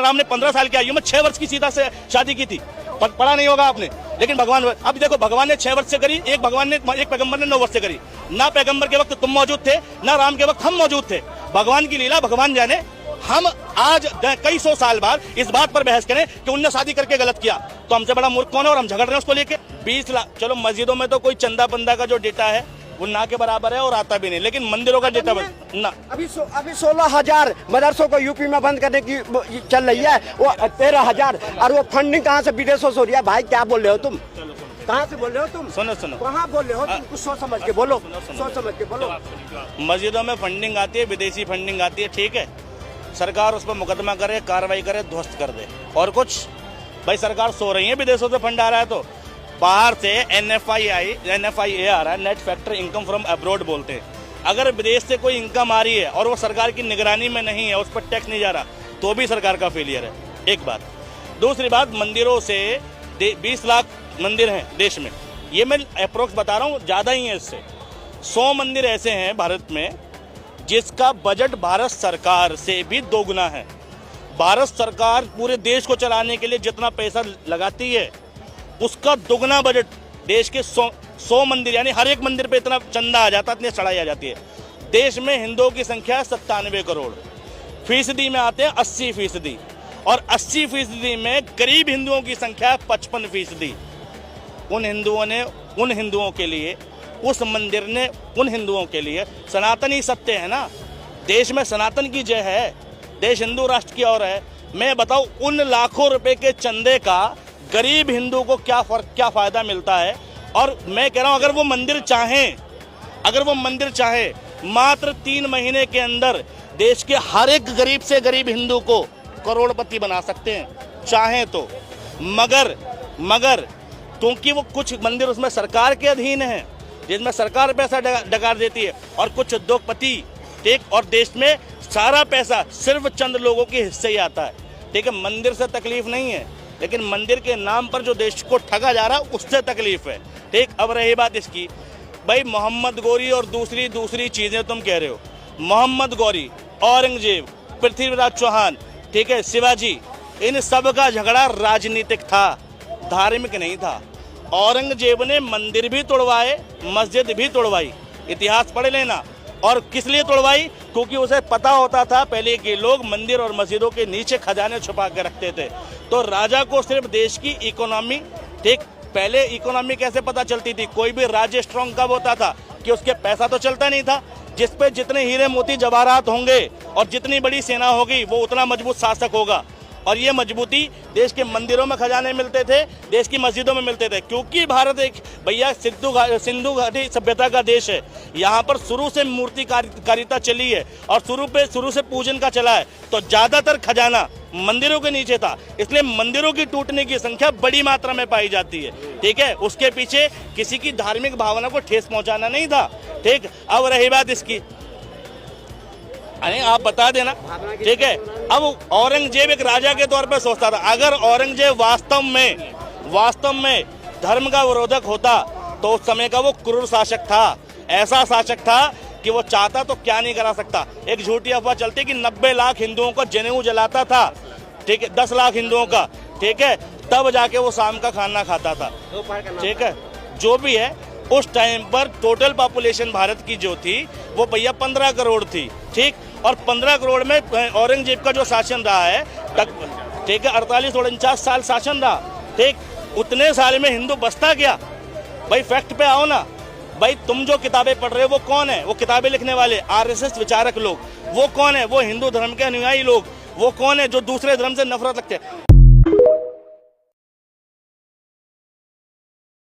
राम ने 15 साल की आयु में 6 वर्ष की सीता से शादी की थी, पढ़ा नहीं होगा आपने। लेकिन भगवान, अब देखो, भगवान ने 6 वर्ष से करी, एक पैगंबर ने 9 वर्ष से करी। ना पैगंबर के वक्त तुम मौजूद थे, ना राम के वक्त हम मौजूद थे। भगवान की लीला भगवान जाने। हम आज कई सौ साल बाद इस बात पर बहस करें कि उनने शादी करके गलत किया, तो हमसे बड़ा मूर्ख कौन है? और हम झगड़ रहे हैं उसको लेके। 20 लाख, चलो मस्जिदों में तो कोई चंदा बंदा का जो डेटा है वो ना के बराबर है और आता भी नहीं, लेकिन मंदिरों का डेटा ना। अभी 16,000 मदरसों को यूपी में बंद करने की चल रही है, वो 13,000, और वो फंडिंग कहाँ से विदेशों से हो रही है? भाई क्या बोल रहे हो तुम? कहाँ से बोल रहे हो तुम? सुनो, कहाँ बोल रहे हो तुम? कुछ सोच समझ के बोलो, सोच समझ के बोलो। मस्जिदों में फंडिंग आती है, विदेशी फंडिंग आती है, ठीक है, सरकार उस पर मुकदमा करे, कार्रवाई करे, ध्वस्त कर दे। और कुछ भाई सरकार सो रही है, विदेशों से फंड आ रहा है तो बाहर से NFI आ रहा है, net factor income from abroad बोलते हैं। अगर विदेश से कोई इनकम आ रही है और वो सरकार की निगरानी में नहीं है, उस पर टैक्स नहीं जा रहा, तो भी सरकार का फेलियर है। एक बात। दूसरी बात, मंदिरों से 20 लाख मंदिर हैं देश में, ये मैं अप्रोक्स बता रहा हूँ, ज़्यादा ही है इससे। 100 मंदिर ऐसे हैं भारत में जिसका बजट भारत सरकार से भी दोगुना है। भारत सरकार पूरे देश को चलाने के लिए जितना पैसा लगाती है उसका दोगुना बजट देश के 100 मंदिर, यानी हर एक मंदिर पे इतना चंदा आ जाता है, इतनी चढ़ाई आ जाती है। देश में हिंदुओं की संख्या 97 करोड़, फीसदी में आते हैं 80%, और 80% में गरीब हिंदुओं की संख्या 55%। उन हिंदुओं के लिए, उस मंदिर ने उन हिंदुओं के लिए सनातनी सत्य है ना। देश में सनातन की जय है, देश हिंदू राष्ट्र की ओर है। मैं बताऊं, उन लाखों रुपए के चंदे का गरीब हिंदू को क्या फायदा मिलता है? और मैं कह रहा हूं, अगर वो मंदिर चाहे मात्र 3 महीने के अंदर देश के हर एक गरीब से गरीब हिंदू को करोड़पति बना सकते हैं, चाहे तो। मगर क्योंकि वो कुछ मंदिर उसमें सरकार के अधीन है, जिसमें सरकार पैसा डकार देती है, और कुछ उद्योगपति, ठीक, और देश में सारा पैसा सिर्फ चंद लोगों के हिस्से ही आता है, ठीक है। मंदिर से तकलीफ नहीं है, लेकिन मंदिर के नाम पर जो देश को ठगा जा रहा है उससे तकलीफ है, ठीक। अब रही बात इसकी, भाई मोहम्मद गौरी और दूसरी चीजें तुम कह रहे हो। मोहम्मद गौरी, औरंगजेब, पृथ्वीराज चौहान, ठीक है, शिवाजी, इन सब का झगड़ा राजनीतिक था, धार्मिक नहीं था। औरंगजेब ने मंदिर भी तोड़वाए, मस्जिद भी तोड़वाई, इतिहास पढ़ लेना। और किस लिए तोड़वाई? क्योंकि उसे पता होता था पहले के लोग मंदिर और मस्जिदों के नीचे खजाने छुपा के रखते थे। तो राजा को सिर्फ देश की इकोनॉमी, ठीक, पहले इकोनॉमी कैसे पता चलती थी? कोई भी राज्य स्ट्रॉन्ग कब होता था कि उसके पैसा तो चलता नहीं था, जिस पे जितने हीरे मोती जवाहरात होंगे और जितनी बड़ी सेना होगी वो उतना मजबूत शासक होगा। और ये मजबूती देश के मंदिरों में खजाने मिलते थे, देश की मस्जिदों में मिलते थे, क्योंकि भारत एक भैया सिंधु घाटी सभ्यता का देश है। यहाँ पर शुरू से मूर्तिकारिता चली है और शुरू से पूजन का चला है, तो ज्यादातर खजाना मंदिरों के नीचे था, इसलिए मंदिरों की टूटने की संख्या बड़ी मात्रा में पाई जाती है, ठीक है। उसके पीछे किसी की धार्मिक भावना को ठेस पहुंचाना नहीं था, ठीक। अब रही बात इसकी, अरे आप बता देना, ठीक है। अब औरंगजेब एक राजा के तौर पे सोचता था, अगर औरंगजेब वास्तव में धर्म का विरोधक होता तो उस समय का वो क्रूर शासक था, ऐसा शासक था कि वो चाहता तो क्या नहीं करा सकता। एक झूठी अफवाह चलती कि 90 लाख हिंदुओं को जनेऊ जलाता था, ठीक है, 10 लाख हिंदुओं का, ठीक है, तब जाके वो शाम का खाना खाता था, ठीक है। जो भी है, उस टाइम पर टोटल पॉपुलेशन भारत की जो थी वो भैया 15 करोड़ थी, ठीक। और 15 करोड़ में औरंगजेब का जो शासन रहा है, ठीक है, 48-49 साल शासन रहा, ठीक। उतने साल में हिंदू बसता क्या? भाई फैक्ट पे आओ ना। भाई तुम जो किताबें पढ़ रहे हो वो कौन है? वो किताबें लिखने वाले RSS विचारक लोग। वो कौन है? वो हिंदू धर्म के अनुयायी लोग। वो कौन है जो दूसरे धर्म से नफरत रखते हैं?